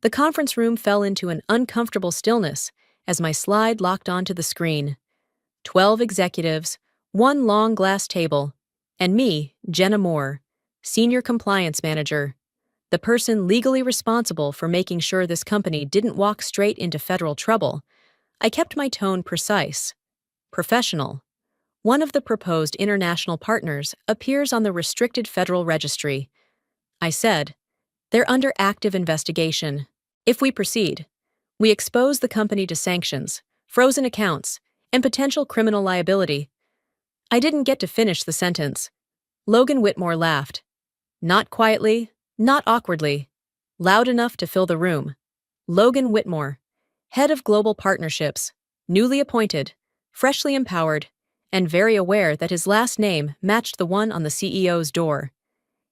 The conference room fell into an uncomfortable stillness as my slide locked onto the screen. 12 executives, one long glass table, and me, Jenna Moore, Senior Compliance Manager, the person legally responsible for making sure this company didn't walk straight into federal trouble. I kept my tone precise, professional. One of the proposed international partners appears on the restricted federal registry. I said, they're under active investigation. If we proceed, we expose the company to sanctions, frozen accounts, and potential criminal liability. I didn't get to finish the sentence. Logan Whitmore laughed. Not quietly, not awkwardly. Loud enough to fill the room. Logan Whitmore, head of global partnerships, newly appointed, freshly empowered, and very aware that his last name matched the one on the CEO's door.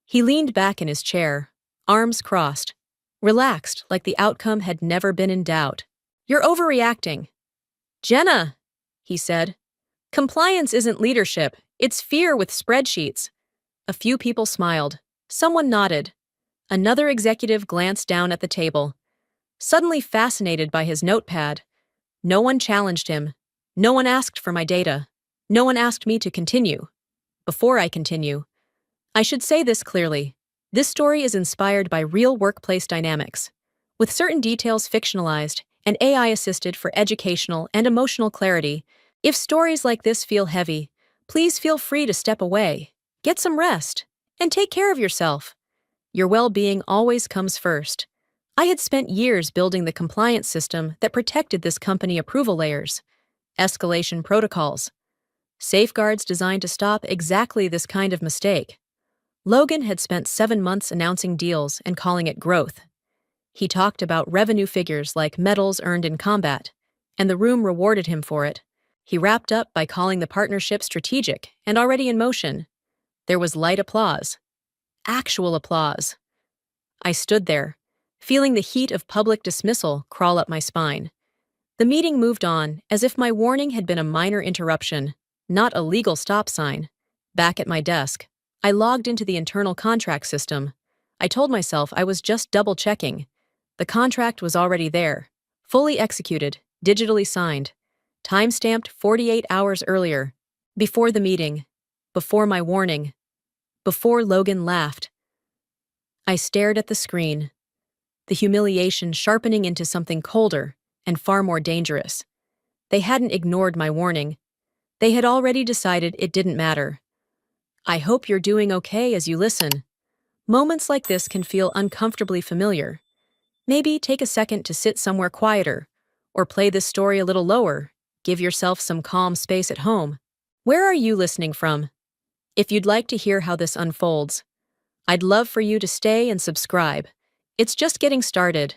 He leaned back in his chair, arms crossed, relaxed like the outcome had never been in doubt. You're overreacting. Jenna, he said. Compliance isn't leadership, it's fear with spreadsheets. A few people smiled. Someone nodded. Another executive glanced down at the table, suddenly fascinated by his notepad. No one challenged him. No one asked for my data. No one asked me to continue. Before I continue, I should say this clearly. This story is inspired by real workplace dynamics, with certain details fictionalized and AI-assisted for educational and emotional clarity. If stories like this feel heavy, please feel free to step away, get some rest, and take care of yourself. Your well-being always comes first. I had spent years building the compliance system that protected this company approval layers, escalation protocols, safeguards designed to stop exactly this kind of mistake. Logan had spent 7 months announcing deals and calling it growth. He talked about revenue figures like medals earned in combat, and the room rewarded him for it. He wrapped up by calling the partnership strategic and already in motion. There was light applause. Actual applause. I stood there, feeling the heat of public dismissal crawl up my spine. The meeting moved on as if my warning had been a minor interruption, not a legal stop sign. Back at my desk, I logged into the internal contract system. I told myself I was just double-checking. The contract was already there, fully executed, digitally signed, time-stamped 48 hours earlier, before the meeting, before my warning, before Logan laughed. I stared at the screen, the humiliation sharpening into something colder and far more dangerous. They hadn't ignored my warning. They had already decided it didn't matter. I hope you're doing okay as you listen. Moments like this can feel uncomfortably familiar. Maybe take a second to sit somewhere quieter, or play this story a little lower. Give yourself some calm space at home. Where are you listening from? If you'd like to hear how this unfolds, I'd love for you to stay and subscribe. It's just getting started.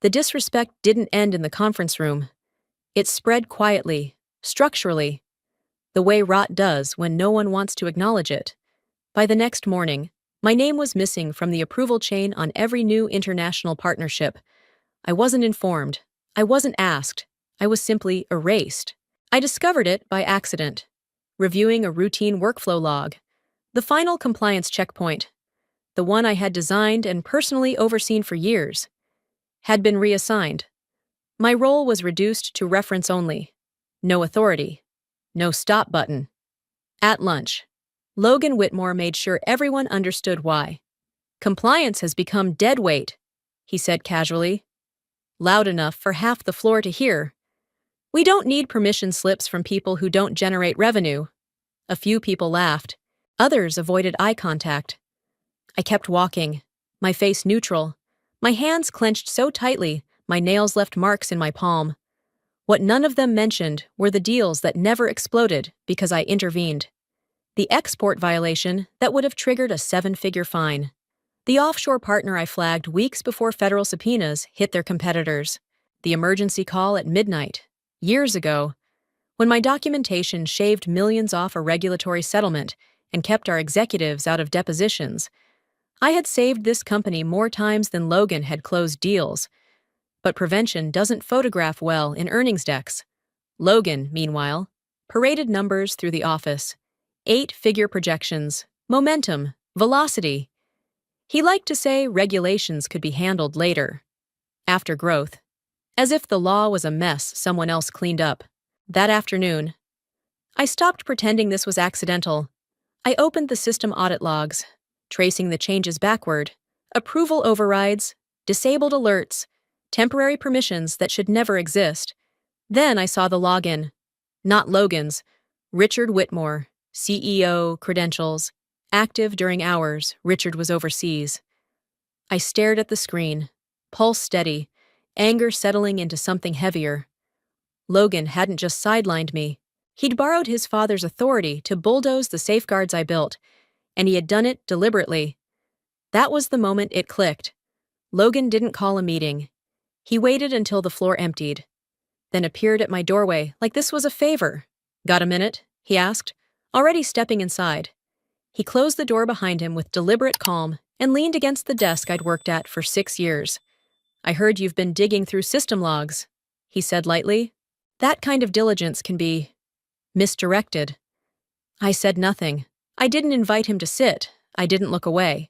The disrespect didn't end in the conference room. It spread quietly, structurally, the way rot does when no one wants to acknowledge it. By the next morning, my name was missing from the approval chain on every new international partnership. I wasn't informed. I wasn't asked. I was simply erased. I discovered it by accident, reviewing a routine workflow log. The final compliance checkpoint, the one I had designed and personally overseen for years, had been reassigned. My role was reduced to reference only. No authority. No stop button. At lunch, Logan Whitmore made sure everyone understood why. Compliance has become dead weight, he said casually, loud enough for half the floor to hear. We don't need permission slips from people who don't generate revenue. A few people laughed. Others avoided eye contact. I kept walking, my face neutral, my hands clenched so tightly my nails left marks in my palm. What none of them mentioned were the deals that never exploded because I intervened. The export violation that would have triggered a 7-figure fine. The offshore partner I flagged weeks before federal subpoenas hit their competitors. The emergency call at midnight, years ago, when my documentation shaved millions off a regulatory settlement and kept our executives out of depositions. I had saved this company more times than Logan had closed deals. But prevention doesn't photograph well in earnings decks. Logan, meanwhile, paraded numbers through the office. 8-figure projections, momentum, velocity. He liked to say regulations could be handled later. after growth, as if the law was a mess someone else cleaned up. That afternoon, I stopped pretending this was accidental. I opened the system audit logs, tracing the changes backward: approval overrides, disabled alerts, temporary permissions that should never exist. Then I saw the login. Not Logan's. Richard Whitmore, CEO, credentials. Active during hours Richard was overseas. I stared at the screen, pulse steady, anger settling into something heavier. Logan hadn't just sidelined me. He'd borrowed his father's authority to bulldoze the safeguards I built, and he had done it deliberately. That was the moment it clicked. Logan didn't call a meeting. He waited until the floor emptied, then appeared at my doorway like this was a favor. "Got a minute?" he asked, already stepping inside. He closed the door behind him with deliberate calm and leaned against the desk I'd worked at for 6 years. "I heard you've been digging through system logs," he said lightly. "That kind of diligence can be misdirected." I said nothing. I didn't invite him to sit. I didn't look away.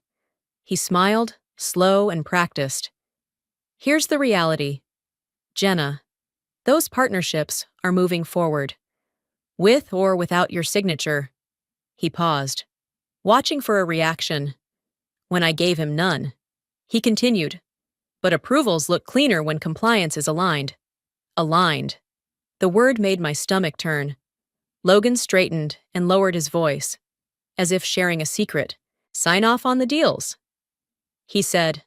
He smiled, slow and practiced. "Here's the reality, Jenna. Those partnerships are moving forward. With or without your signature." He paused, watching for a reaction. When I gave him none, he continued, "But approvals look cleaner when compliance is aligned." Aligned. The word made my stomach turn. Logan straightened and lowered his voice, as if sharing a secret. "Sign off on the deals." He said,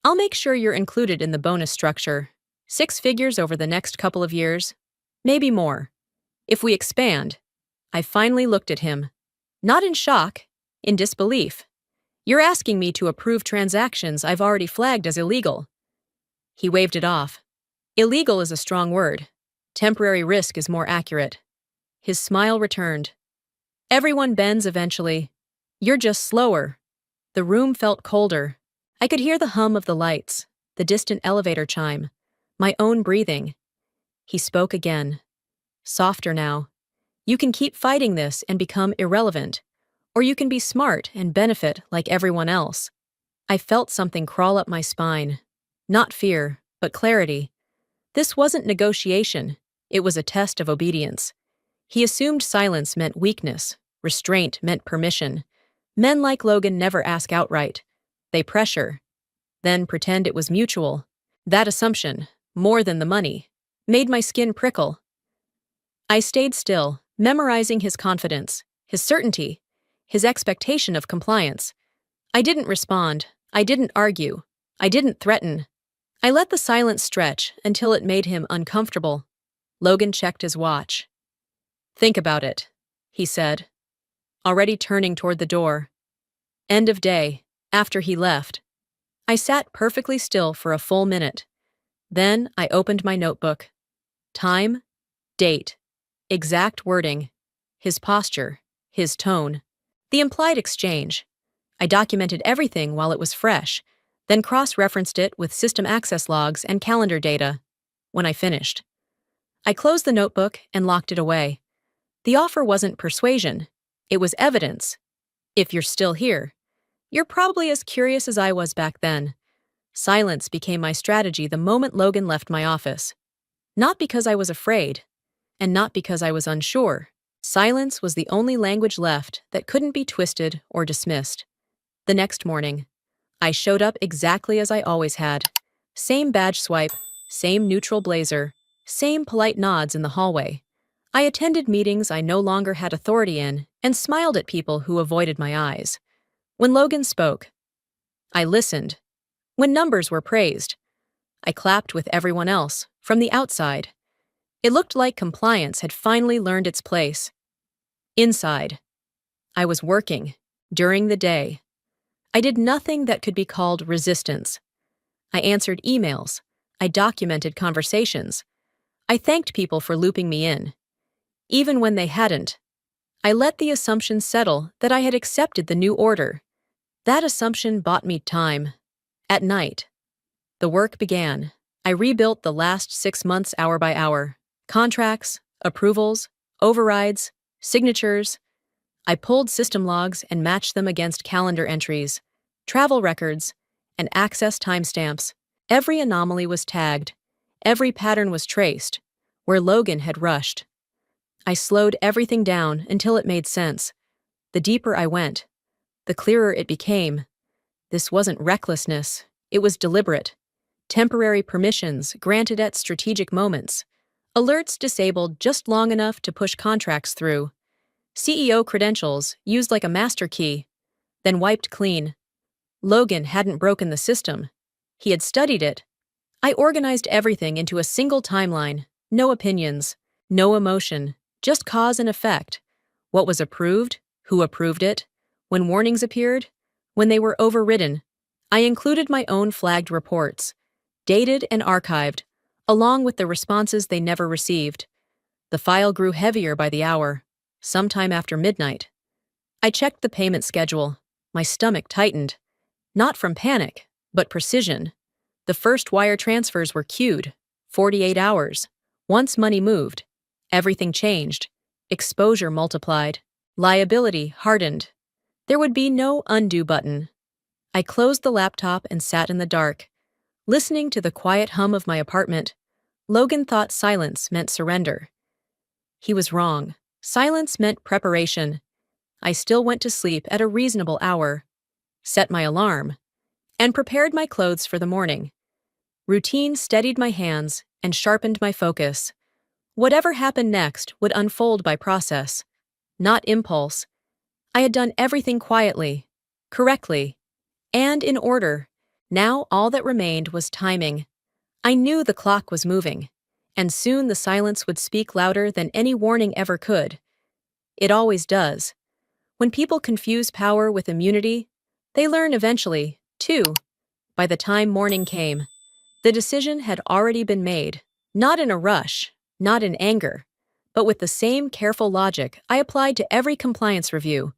"I'll make sure you're included in the bonus structure. 6 figures over the next couple of years, maybe more. If we expand." I finally looked at him. Not in shock, in disbelief. "You're asking me to approve transactions I've already flagged as illegal." He waved it off. "Illegal is a strong word. Temporary risk is more accurate." His smile returned. "Everyone bends eventually. You're just slower." The room felt colder. I could hear the hum of the lights, the distant elevator chime, my own breathing. He spoke again. Softer now. "You can keep fighting this and become irrelevant, or you can be smart and benefit like everyone else." I felt something crawl up my spine. Not fear, but clarity. This wasn't negotiation. It was a test of obedience. He assumed silence meant weakness, restraint meant permission. Men like Logan never ask outright. They pressure, then pretend it was mutual. That assumption, more than the money, made my skin prickle. I stayed still, memorizing his confidence, his certainty, his expectation of compliance. I didn't respond. I didn't argue. I didn't threaten. I let the silence stretch until it made him uncomfortable. Logan checked his watch. "Think about it," he said, already turning toward the door. End of day, after he left. I sat perfectly still for a full minute. Then I opened my notebook. Time, date, exact wording, his posture, his tone, the implied exchange. I documented everything while it was fresh, then cross-referenced it with system access logs and calendar data. When I finished, I closed the notebook and locked it away. The offer wasn't persuasion. It was evidence. If you're still here, you're probably as curious as I was back then. Silence became my strategy the moment Logan left my office. Not because I was afraid, and not because I was unsure. Silence was the only language left that couldn't be twisted or dismissed. The next morning, I showed up exactly as I always had. Same badge swipe, same neutral blazer, same polite nods in the hallway. I attended meetings I no longer had authority in and smiled at people who avoided my eyes. When Logan spoke, I listened. When numbers were praised, I clapped with everyone else, from the outside. It looked like compliance had finally learned its place. Inside, I was working, during the day. I did nothing that could be called resistance. I answered emails. I documented conversations. I thanked people for looping me in. Even when they hadn't, I let the assumption settle that I had accepted the new order. That assumption bought me time. At night, the work began. I rebuilt the last 6 months hour by hour. Contracts, approvals, overrides, signatures. I pulled system logs and matched them against calendar entries, travel records, and access timestamps. Every anomaly was tagged. Every pattern was traced. Where Logan had rushed. I slowed everything down until it made sense. The deeper I went, the clearer it became. This wasn't recklessness. It was deliberate. Temporary permissions granted at strategic moments. Alerts disabled just long enough to push contracts through. CEO credentials used like a master key, then wiped clean. Logan hadn't broken the system. He had studied it. I organized everything into a single timeline. No opinions, no emotion, just cause and effect. What was approved, who approved it, when warnings appeared, when they were overridden. I included my own flagged reports, dated and archived, along with the responses they never received. The file grew heavier by the hour, sometime after midnight. I checked the payment schedule. My stomach tightened. Not from panic, but precision. The first wire transfers were queued. 48 hours. Once money moved, everything changed. Exposure multiplied. Liability hardened. There would be no undo button. I closed the laptop and sat in the dark, listening to the quiet hum of my apartment. Logan thought silence meant surrender. He was wrong. Silence meant preparation. I still went to sleep at a reasonable hour, set my alarm, and prepared my clothes for the morning. Routine steadied my hands and sharpened my focus. Whatever happened next would unfold by process, not impulse. I had done everything quietly, correctly, and in order. Now all that remained was timing. I knew the clock was moving, and soon the silence would speak louder than any warning ever could. It always does. When people confuse power with immunity, they learn eventually, too. By the time morning came, the decision had already been made, not in a rush, not in anger, but with the same careful logic I applied to every compliance review.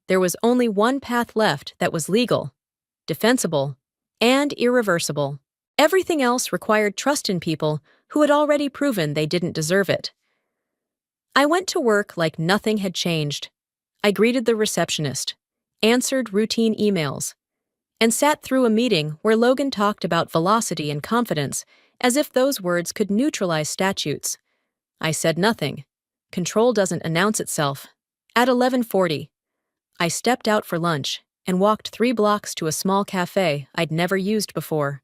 There was only one path left that was legal, defensible, and irreversible. Everything else required trust in people who had already proven they didn't deserve it. I went to work like nothing had changed. I greeted the receptionist, answered routine emails, and sat through a meeting where Logan talked about velocity and confidence as if those words could neutralize statutes. I said nothing. Control doesn't announce itself. At 11:40, I stepped out for lunch and walked 3 blocks to a small cafe I'd never used before.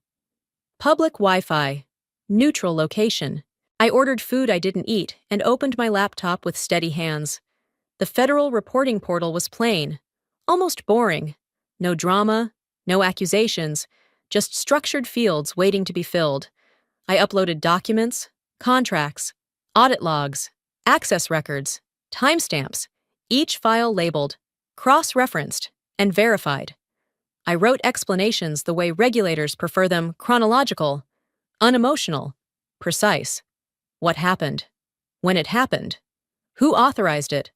Public Wi-Fi. Neutral location. I ordered food I didn't eat and opened my laptop with steady hands. The federal reporting portal was plain, almost boring. No drama, no accusations, just structured fields waiting to be filled. I uploaded documents, contracts, audit logs, access records, timestamps, each file labeled, cross-referenced, and verified. I wrote explanations the way regulators prefer them: chronological, unemotional, precise. What happened? When it happened? Who authorized it?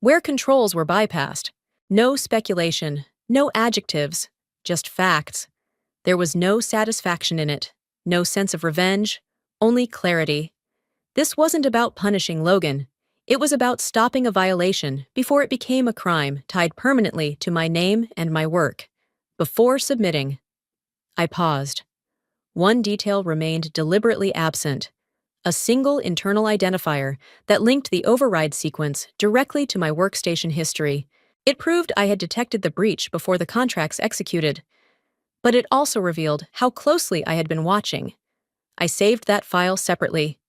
Where controls were bypassed? No speculation, no adjectives, just facts. There was no satisfaction in it, no sense of revenge, only clarity. This wasn't about punishing Logan. It was about stopping a violation before it became a crime tied permanently to my name and my work. Before submitting, I paused. One detail remained deliberately absent: a single internal identifier that linked the override sequence directly to my workstation history. It proved I had detected the breach before the contracts executed, but it also revealed how closely I had been watching. I saved that file separately,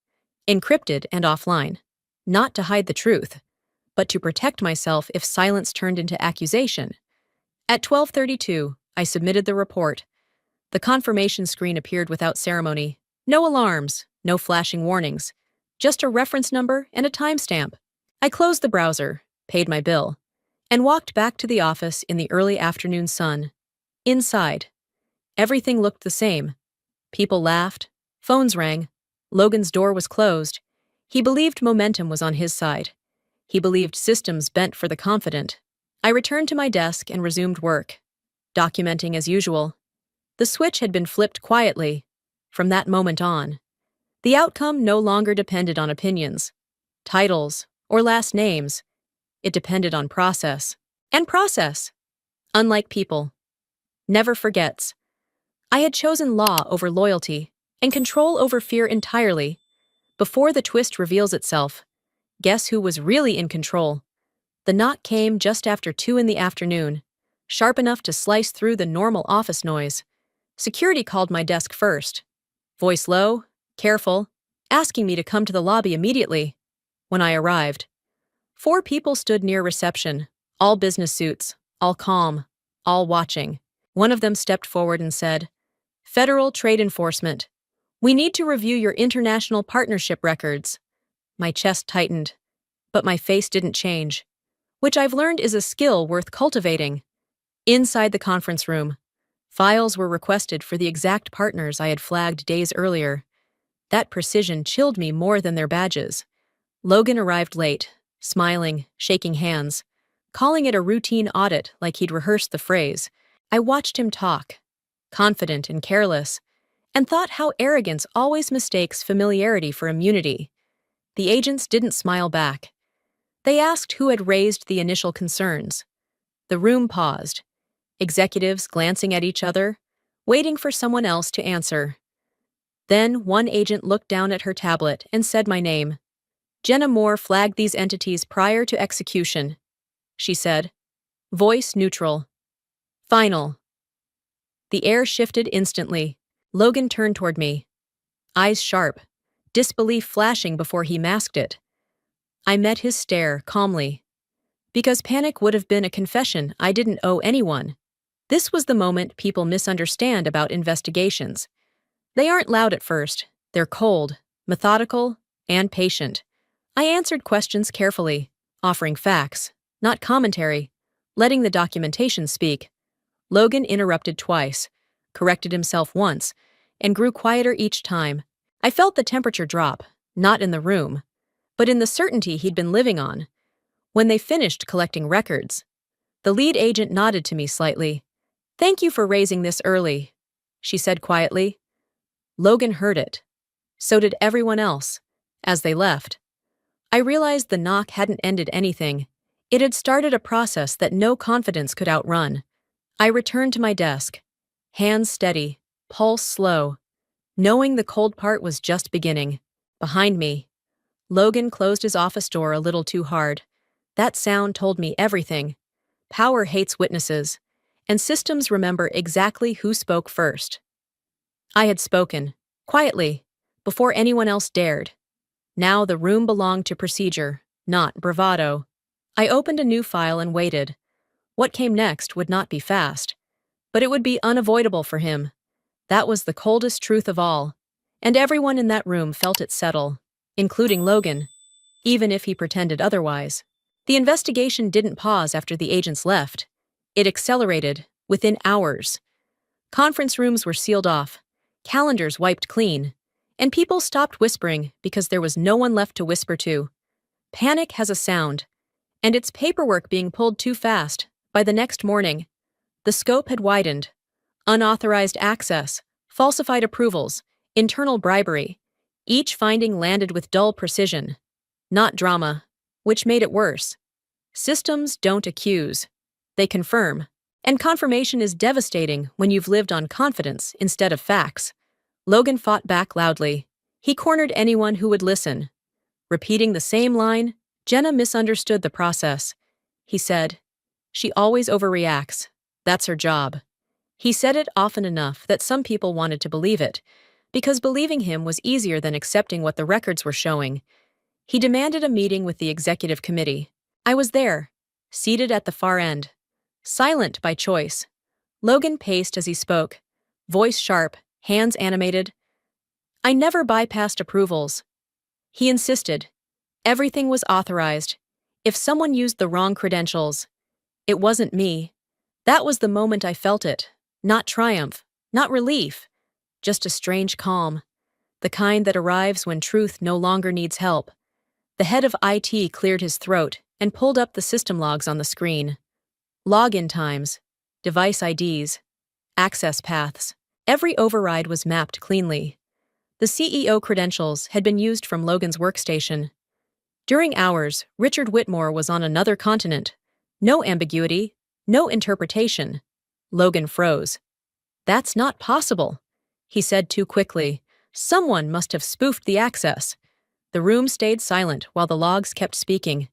encrypted and offline, not to hide the truth, but to protect myself if silence turned into accusation. At 12:32, I submitted the report. The confirmation screen appeared without ceremony. No alarms, no flashing warnings, just a reference number and a timestamp. I closed the browser, paid my bill, and walked back to the office in the early afternoon sun. Inside, everything looked the same. People laughed, phones rang, Logan's door was closed. He believed momentum was on his side. He believed systems bent for the confident. I returned to my desk and resumed work, documenting as usual. The switch had been flipped quietly. From that moment on, the outcome no longer depended on opinions, titles, or last names. It depended on process. And process, unlike people, never forgets. I had chosen law over loyalty and control over fear entirely. Before the twist reveals itself, guess who was really in control? The knock came just after 2 in the afternoon, sharp enough to slice through the normal office noise. Security called my desk first. Voice low, careful, asking me to come to the lobby immediately. When I arrived, 4 people stood near reception, all business suits, all calm, all watching. One of them stepped forward and said, "Federal Trade Enforcement. We need to review your international partnership records." My chest tightened, but my face didn't change, which I've learned is a skill worth cultivating. Inside the conference room, files were requested for the exact partners I had flagged days earlier. That precision chilled me more than their badges. Logan arrived late, smiling, shaking hands, calling it a routine audit like he'd rehearsed the phrase. I watched him talk, confident and careless, and thought how arrogance always mistakes familiarity for immunity. The agents didn't smile back. They asked who had raised the initial concerns. The room paused, executives glancing at each other, waiting for someone else to answer. Then one agent looked down at her tablet and said my name. "Jenna Moore flagged these entities prior to execution," she said. Voice neutral. "Final." The air shifted instantly. Logan turned toward me, eyes sharp, disbelief flashing before he masked it. I met his stare calmly, because panic would have been a confession I didn't owe anyone. This was the moment people misunderstand about investigations. They aren't loud at first. They're cold, methodical, and patient. I answered questions carefully, offering facts, not commentary, letting the documentation speak. Logan interrupted twice, corrected himself once, and grew quieter each time. I felt the temperature drop, not in the room, but in the certainty he'd been living on. When they finished collecting records, the lead agent nodded to me slightly. "Thank you for raising this early," she said quietly. Logan heard it. So did everyone else. As they left, I realized the knock hadn't ended anything. It had started a process that no confidence could outrun. I returned to my desk, hands steady, pulse slow, knowing the cold part was just beginning. Behind me, Logan closed his office door a little too hard. That sound told me everything. Power hates witnesses, and systems remember exactly who spoke first. I had spoken, quietly, before anyone else dared. Now the room belonged to procedure, not bravado. I opened a new file and waited. What came next would not be fast, but it would be unavoidable for him. That was the coldest truth of all, and everyone in that room felt it settle, including Logan, even if he pretended otherwise. The investigation didn't pause after the agents left. It accelerated, within hours. Conference rooms were sealed off, calendars wiped clean, and people stopped whispering because there was no one left to whisper to. Panic has a sound, and it's paperwork being pulled too fast. By the next morning, the scope had widened. Unauthorized access, falsified approvals, internal bribery. Each finding landed with dull precision. Not drama, which made it worse. Systems don't accuse. They confirm. And confirmation is devastating when you've lived on confidence instead of facts. Logan fought back loudly. He cornered anyone who would listen. Repeating the same line, "Jenna misunderstood the process," he said. "She always overreacts. That's her job." He said it often enough that some people wanted to believe it, because believing him was easier than accepting what the records were showing. He demanded a meeting with the executive committee. I was there, seated at the far end. Silent by choice. Logan paced as he spoke, voice sharp, hands animated. "I never bypassed approvals," he insisted. "Everything was authorized. If someone used the wrong credentials, it wasn't me." That was the moment I felt it. Not triumph, not relief, just a strange calm. The kind that arrives when truth no longer needs help. The head of IT cleared his throat and pulled up the system logs on the screen. Login times, device IDs, access paths. Every override was mapped cleanly. The CEO credentials had been used from Logan's workstation. During hours, Richard Whitmore was on another continent. No ambiguity, no interpretation. Logan froze. "That's not possible," he said too quickly. "Someone must have spoofed the access." The room stayed silent while the logs kept speaking.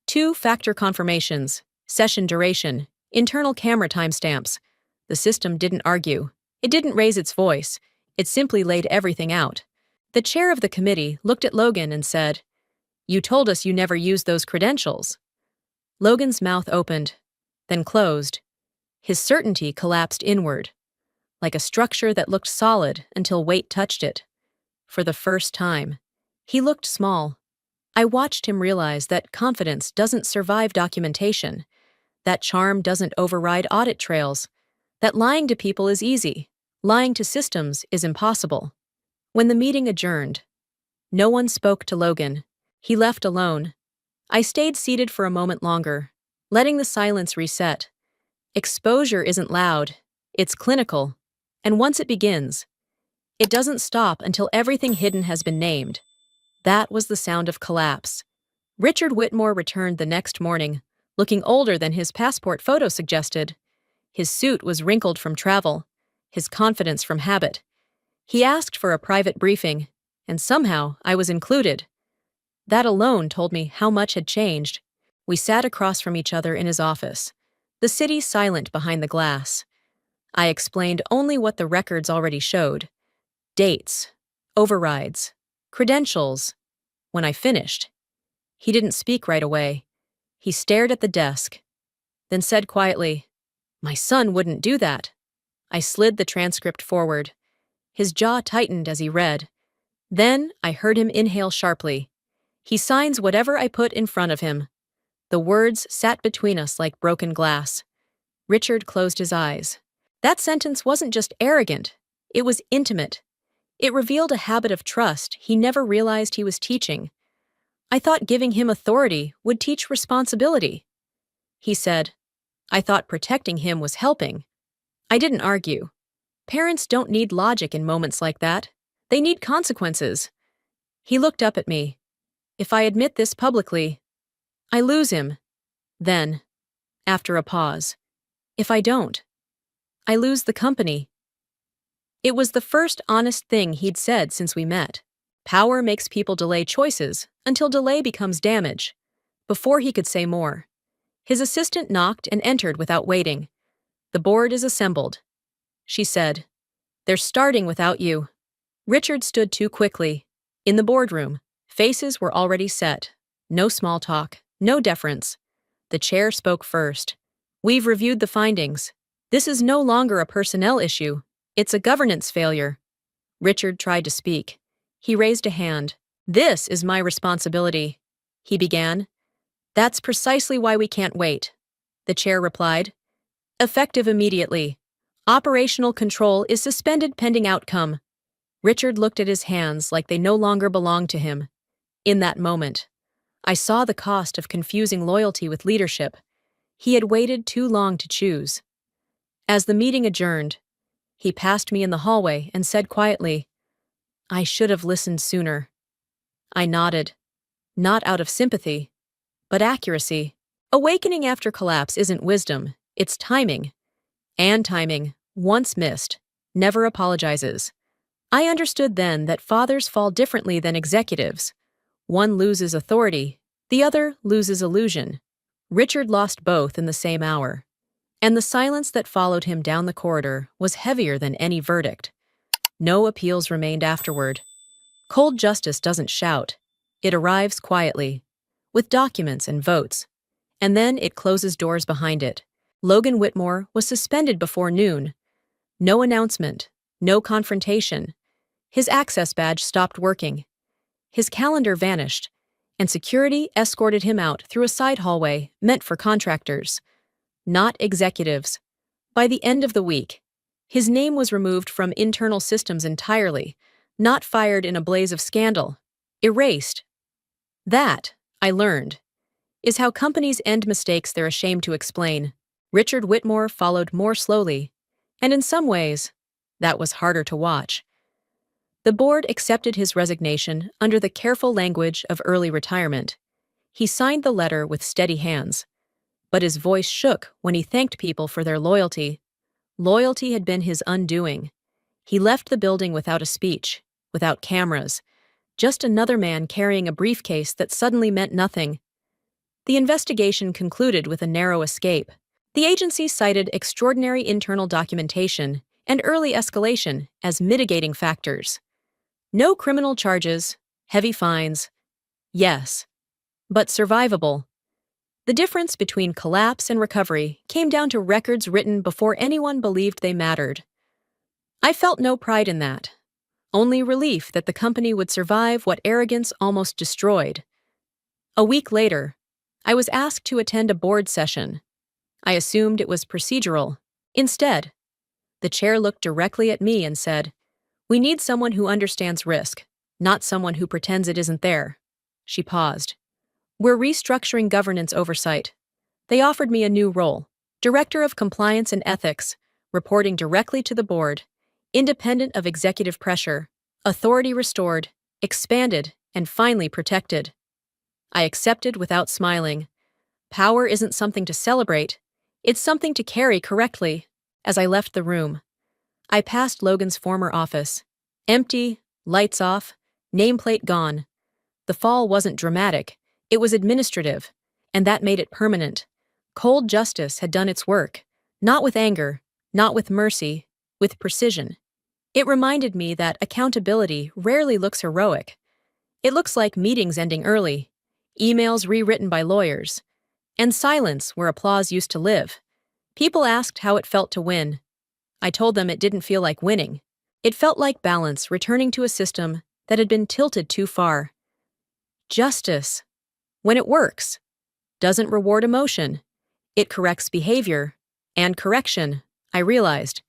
Two-factor confirmations, session duration, internal camera timestamps. The system didn't argue. It didn't raise its voice. It simply laid everything out. The chair of the committee looked at Logan and said, "You told us you never used those credentials." Logan's mouth opened, then closed. His certainty collapsed inward, like a structure that looked solid until weight touched it. For the first time, he looked small. I watched him realize that confidence doesn't survive documentation, that charm doesn't override audit trails, that lying to people is easy, lying to systems is impossible. When the meeting adjourned, no one spoke to Logan. He left alone. I stayed seated for a moment longer, letting the silence reset. Exposure isn't loud, it's clinical, and once it begins, it doesn't stop until everything hidden has been named. That was the sound of collapse. Richard Whitmore returned the next morning, looking older than his passport photo suggested. His suit was wrinkled from travel, his confidence from habit. He asked for a private briefing, and somehow I was included. That alone told me how much had changed. We sat across from each other in his office, the city silent behind the glass. I explained only what the records already showed. Dates, overrides, credentials. When I finished, he didn't speak right away. He stared at the desk, then said quietly, "My son wouldn't do that." I slid the transcript forward. His jaw tightened as he read. Then I heard him inhale sharply. "He signs whatever I put in front of him." The words sat between us like broken glass. Richard closed his eyes. That sentence wasn't just arrogant, it was intimate. It revealed a habit of trust he never realized he was teaching. I thought giving him authority would teach responsibility. He said, "I thought protecting him was helping." I didn't argue. Parents don't need logic in moments like that. They need consequences. He looked up at me. "If I admit this publicly, I lose him." Then, after a pause, "If I don't, I lose the company." It was the first honest thing he'd said since we met. Power makes people delay choices until delay becomes damage. Before he could say more, his assistant knocked and entered without waiting. "The board is assembled," she said. "They're starting without you." Richard stood too quickly. In the boardroom, faces were already set. No small talk, no deference. The chair spoke first. "We've reviewed the findings. This is no longer a personnel issue. It's a governance failure." Richard tried to speak. He raised a hand. "This is my responsibility," he began. "That's precisely why we can't wait," the chair replied. "Effective immediately. Operational control is suspended pending outcome." Richard looked at his hands like they no longer belonged to him. In that moment, I saw the cost of confusing loyalty with leadership. He had waited too long to choose. As the meeting adjourned, he passed me in the hallway and said quietly, "I should have listened sooner." I nodded, not out of sympathy, but accuracy. Awakening after collapse isn't wisdom, it's timing. And timing, once missed, never apologizes. I understood then that fathers fall differently than executives. One loses authority, the other loses illusion. Richard lost both in the same hour, and the silence that followed him down the corridor was heavier than any verdict. No appeals remained afterward. Cold justice doesn't shout. It arrives quietly, with documents and votes, and then it closes doors behind it. Logan Whitmore was suspended before noon. No announcement, no confrontation. His access badge stopped working. His calendar vanished, and security escorted him out through a side hallway meant for contractors, not executives. By the end of the week, his name was removed from internal systems entirely, not fired in a blaze of scandal, erased. That, I learned, is how companies end mistakes they're ashamed to explain. Richard Whitmore followed more slowly, and in some ways, that was harder to watch. The board accepted his resignation under the careful language of early retirement. He signed the letter with steady hands, but his voice shook when he thanked people for their loyalty. Loyalty had been his undoing. He left the building without a speech, without cameras, just another man carrying a briefcase that suddenly meant nothing. The investigation concluded with a narrow escape. The agency cited extraordinary internal documentation and early escalation as mitigating factors. No criminal charges, heavy fines, yes, but survivable. The difference between collapse and recovery came down to records written before anyone believed they mattered. I felt no pride in that, only relief that the company would survive what arrogance almost destroyed. A week later, I was asked to attend a board session. I assumed it was procedural. Instead, the chair looked directly at me and said, "We need someone who understands risk, not someone who pretends it isn't there." She paused. "We're restructuring governance oversight." They offered me a new role, Director of Compliance and Ethics, reporting directly to the board, independent of executive pressure, authority restored, expanded, and finally protected. I accepted without smiling. Power isn't something to celebrate, it's something to carry correctly. As I left the room, I passed Logan's former office. Empty, lights off, nameplate gone. The fall wasn't dramatic, it was administrative, and that made it permanent. Cold justice had done its work, not with anger, not with mercy, with precision. It reminded me that accountability rarely looks heroic. It looks like meetings ending early, emails rewritten by lawyers, and silence where applause used to live. People asked how it felt to win. I told them it didn't feel like winning. It felt like balance returning to a system that had been tilted too far. Justice, when it works, doesn't reward emotion. It corrects behavior, and correction, I realized,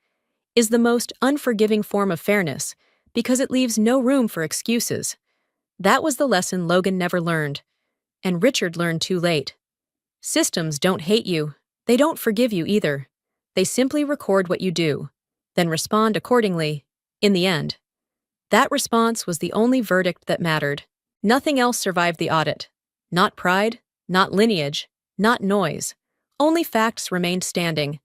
is the most unforgiving form of fairness because it leaves no room for excuses. That was the lesson Logan never learned, and Richard learned too late. Systems don't hate you. They don't forgive you either. They simply record what you do, then respond accordingly. In the end, that response was the only verdict that mattered. Nothing else survived the audit. Not pride, not lineage, not noise. Only facts remained standing.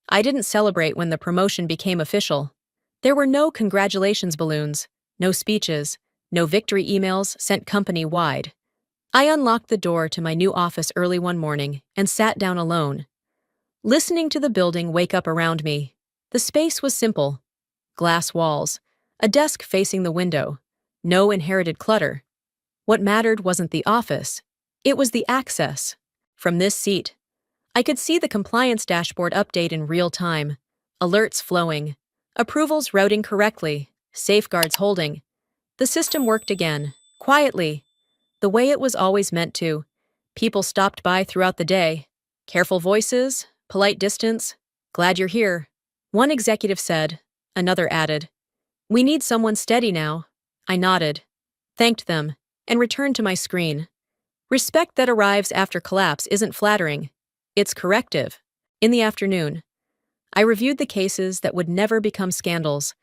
I didn't celebrate when the promotion became official. There were no congratulations balloons, no speeches, no victory emails sent company-wide. I unlocked the door to my new office early one morning and sat down alone, listening to the building wake up around me. The space was simple. Glass walls, a desk facing the window, no inherited clutter. What mattered wasn't the office, it was the access. From this seat, I could see the compliance dashboard update in real time, alerts flowing, approvals routing correctly, safeguards holding. The system worked again, quietly, the way it was always meant to. People stopped by throughout the day. Careful voices, polite distance, "Glad you're here." One executive said, another added, "We need someone steady now." I nodded, thanked them, and returned to my screen. Respect that arrives after collapse isn't flattering. It's corrective. In the afternoon, I reviewed the cases that would never become scandals.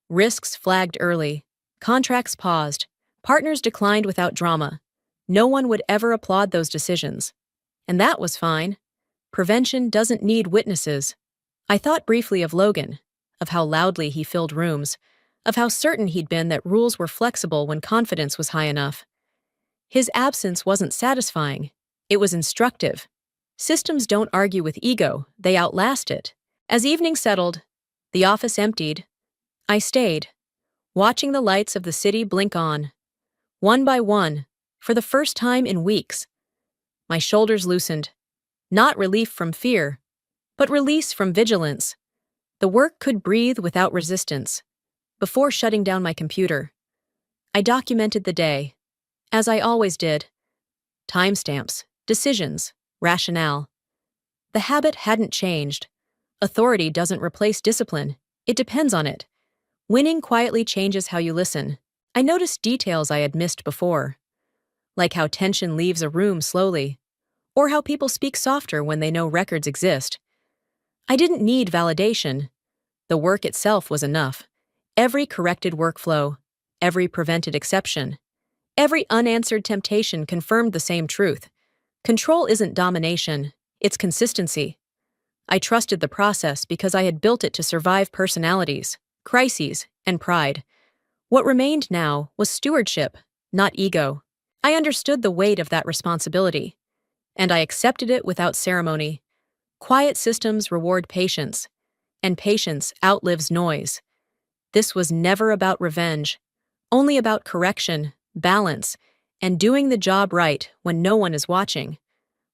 Risks flagged early. Contracts paused. Partners declined without drama. No one would ever applaud those decisions. And that was fine. Prevention doesn't need witnesses. I thought briefly of Logan, of how loudly he filled rooms, of how certain he'd been that rules were flexible when confidence was high enough. His absence wasn't satisfying. It was instructive. Systems don't argue with ego, they outlast it. As evening settled, the office emptied. I stayed, watching the lights of the city blink on. One by one, for the first time in weeks. My shoulders loosened. Not relief from fear, but release from vigilance. The work could breathe without resistance. Before shutting down my computer, I documented the day, as I always did. Timestamps, decisions, rationale. The habit hadn't changed. Authority doesn't replace discipline, it depends on it. Winning quietly changes how you listen. I noticed details I had missed before, like how tension leaves a room slowly, or how people speak softer when they know records exist. I didn't need validation. The work itself was enough. Every corrected workflow, every prevented exception, every unanswered temptation confirmed the same truth. Control isn't domination, it's consistency. I trusted the process because I had built it to survive personalities, crises, and pride. What remained now was stewardship, not ego. I understood the weight of that responsibility, and I accepted it without ceremony. Quiet systems reward patience, and patience outlives noise. This was never about revenge, only about correction, balance, and doing the job right when no one is watching.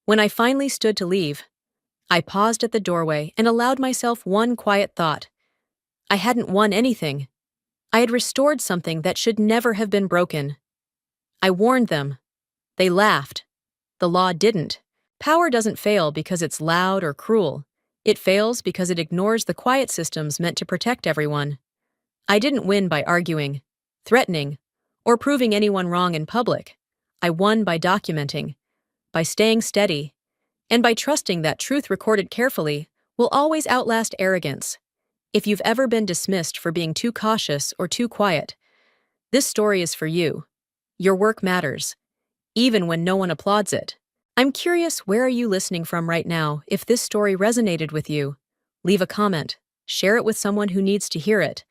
When I finally stood to leave, I paused at the doorway and allowed myself one quiet thought. I hadn't won anything. I had restored something that should never have been broken. I warned them. They laughed. The law didn't. Power doesn't fail because it's loud or cruel. It fails because it ignores the quiet systems meant to protect everyone. I didn't win by arguing, threatening, or proving anyone wrong in public. I won by documenting, by staying steady, and by trusting that truth recorded carefully will always outlast arrogance. If you've ever been dismissed for being too cautious or too quiet, this story is for you. Your work matters, even when no one applauds it. I'm curious, where are you listening from right now? If this story resonated with you, leave a comment, share it with someone who needs to hear it,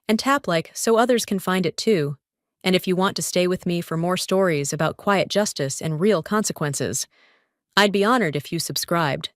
and tap like so others can find it too. And if you want to stay with me for more stories about quiet justice and real consequences, I'd be honored if you subscribed.